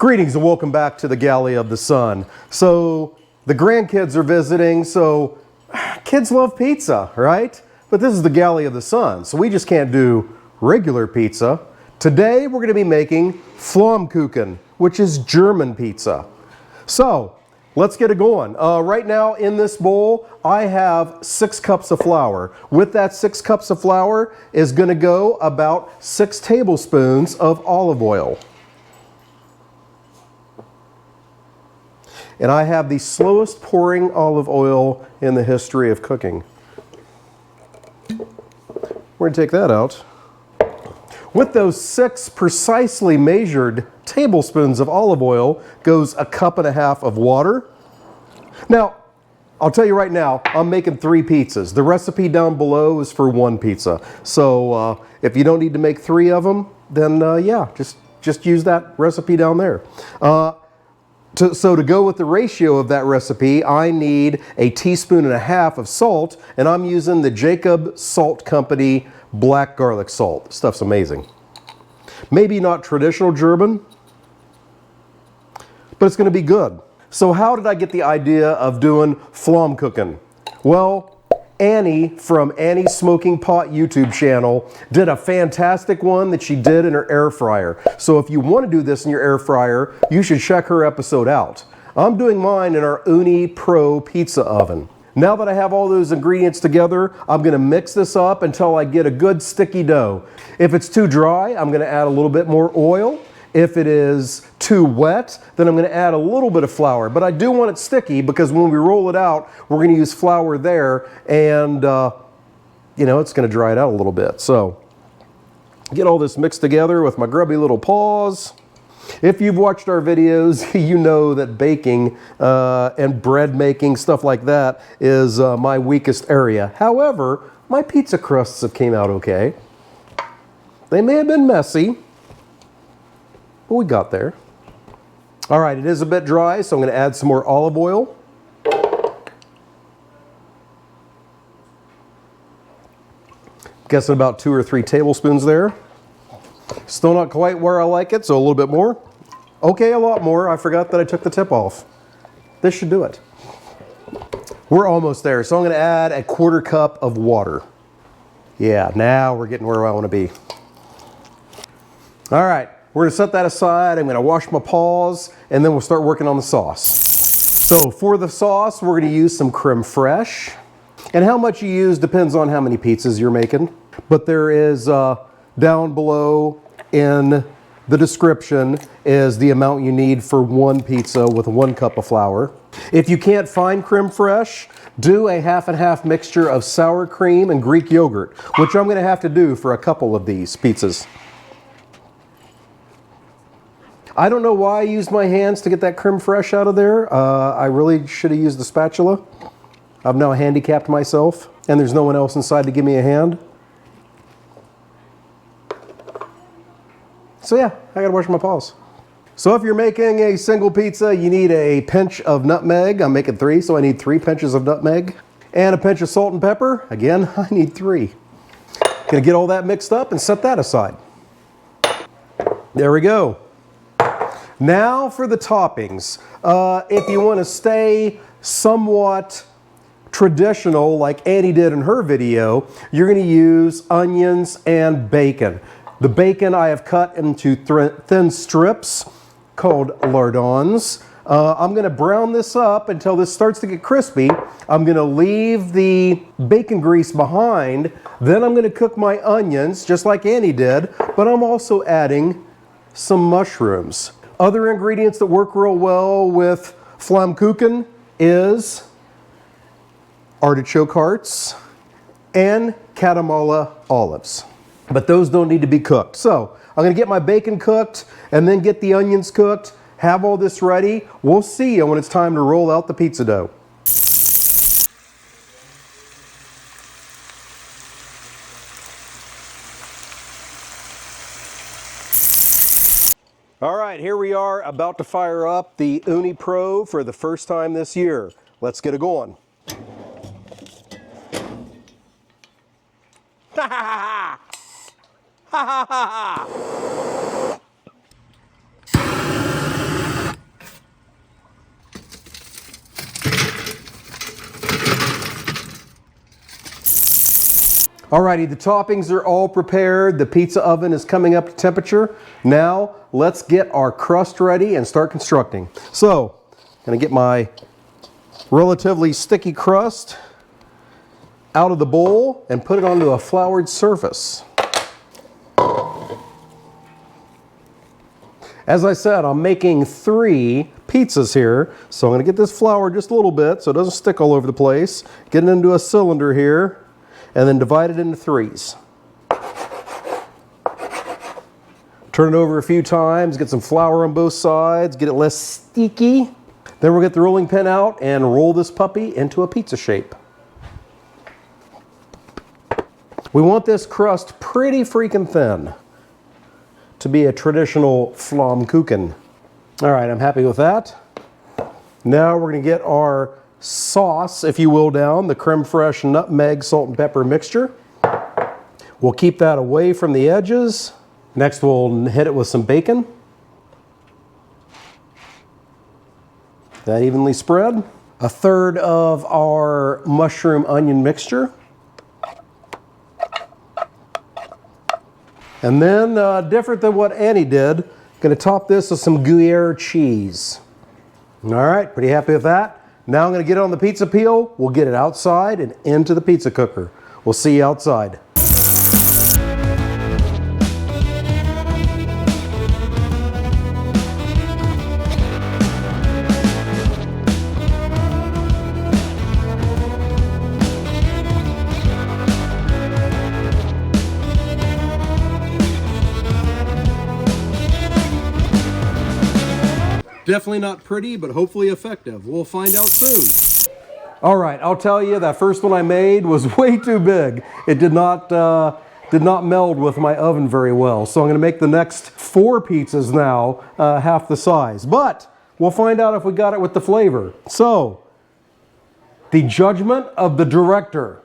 Greetings and welcome back to the Galley of the Sun. So the grandkids are visiting, so kids love pizza, right? But this is the Galley of the Sun, so we just can't do regular pizza. Today we're going to be making Flammekuechen, which is German pizza. So let's get it going. Right now in this bowl I have 6 cups of flour. With that 6 cups of flour is going to go about 6 tablespoons of olive oil. And I have the slowest pouring olive oil in the history of cooking. We're going to take that out. With those 6 precisely measured tablespoons of olive oil goes a cup and a half of water. Now, I'll tell you right now, I'm making 3 pizzas. The recipe down below is for 1 pizza. So if you don't need to make 3 of them, then yeah, just use that recipe down there. So to go with the ratio of that recipe, I need 1.5 teaspoons of salt, and I'm using the Jacob Salt Company black garlic salt. This stuff's amazing. Maybe not traditional German, but it's going to be good. So how did I get the idea of doing Flammekuechen? Well, Annie from Annie's Smoking Pot YouTube channel did a fantastic one that she did in her air fryer. So if you want to do this in your air fryer, you should check her episode out. I'm doing mine in our Uni Pro pizza oven. Now that I have all those ingredients together, I'm going to mix this up until I get a good sticky dough. If it's too dry, I'm going to add a little bit more oil. If it is too wet, then I'm going to add a little bit of flour. But I do want it sticky because when we roll it out, we're going to use flour there, and you know, it's going to dry it out a little bit. So get all this mixed together with my grubby little paws. If you've watched our videos, you know that baking and bread making, stuff like that, is my weakest area. However, my pizza crusts have came out okay. They may have been messy, but we got there. All right, it is a bit dry, so I'm going to add some more olive oil. Guessing about 2 or 3 tablespoons there. Still not quite where I like it, so a little bit more. Okay, a lot more. I forgot that I took the tip off. This should do it. We're almost there, so I'm going to add 1/4 cup of water. Yeah, now we're getting where I want to be. All right. We're going to set that aside. I'm going to wash my paws, and then we'll start working on the sauce. So for the sauce, we're going to use some crème fraîche. And how much you use depends on how many pizzas you're making. But there is, down below in the description, is the amount you need for 1 pizza with 1 cup of flour. If you can't find crème fraîche, do a half and half mixture of sour cream and Greek yogurt, which I'm going to have to do for a couple of these pizzas. I don't know why I used my hands to get that crème fraîche out of there. I really should have used the spatula. I've now handicapped myself, and there's no one else inside to give me a hand. So yeah, I gotta wash my paws. So if you're making a single pizza, you need a pinch of nutmeg. I'm making 3, so I need 3 pinches of nutmeg. And a pinch of salt and pepper. Again, I need 3. Gonna get all that mixed up and set that aside. There we go. Now for the toppings. If you want to stay somewhat traditional like Annie did in her video, you're going to use onions and bacon. The bacon I have cut into thin strips called lardons. I'm going to brown this up until this starts to get crispy. I'm going to leave the bacon grease behind. Then I'm going to cook my onions just like Annie did, but I'm also adding some mushrooms. Other ingredients that work real well with Flammekuechen is artichoke hearts and Katamala olives. But those don't need to be cooked. So I'm going to get my bacon cooked and then get the onions cooked, have all this ready. We'll see you when it's time to roll out the pizza dough. All right, here we are about to fire up the Uni Pro for the first time this year. Let's get it going. Ha ha ha! Ha ha ha ha! Alrighty, the toppings are all prepared. The pizza oven is coming up to temperature. Now, let's get our crust ready and start constructing. So, I'm gonna get my relatively sticky crust out of the bowl and put it onto a floured surface. As I said, I'm making 3 pizzas here, so I'm gonna get this flour just a little bit so it doesn't stick all over the place. Get it into a cylinder here, and then divide it into 3s. Turn it over a few times, get some flour on both sides, get it less sticky. Then we'll get the rolling pin out and roll this puppy into a pizza shape. We want this crust pretty freaking thin to be a traditional Flammekuechen. All right, I'm happy with that. Now we're gonna get our sauce, if you will, down, the crème fraîche, nutmeg, salt and pepper mixture. We'll keep that away from the edges. Next we'll hit it with some bacon. That evenly spread. A third of our mushroom onion mixture. And then, different than what Annie did, gonna top this with some Gruyere cheese. All right, pretty happy with that. Now I'm gonna get it on the pizza peel. We'll get it outside and into the pizza cooker. We'll see you outside. Definitely not pretty, but hopefully effective. We'll find out soon. All right, I'll tell you, that first one I made was way too big. It did not meld with my oven very well. So I'm gonna make the next 4 pizzas now half the size. But we'll find out if we got it with the flavor. So, the judgment of the director.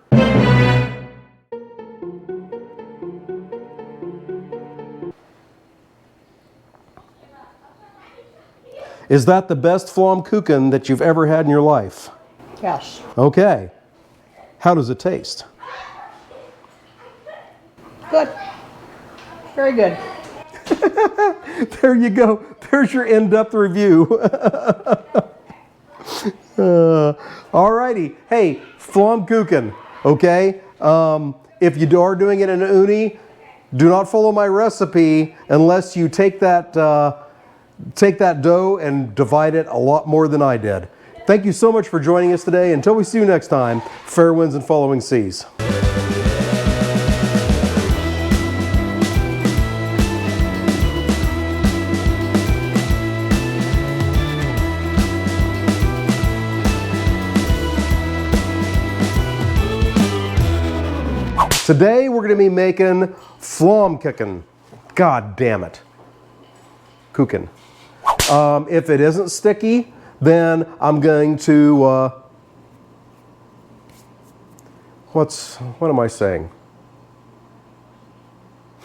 Is that the best Flammekuchen that you've ever had in your life? Yes. Okay. How does it taste? Good. Very good. There you go. There's your in-depth review. Alrighty. Hey, Flammekuchen, okay? If you are doing it in an uni, do not follow my recipe unless you take that dough and divide it a lot more than I did. Thank you so much for joining us today. Until we see you next time, fair winds and following seas. Today we're going to be making Flammekuchen. God damn it. Kuchen. If it isn't sticky, then I'm going to, what am I saying?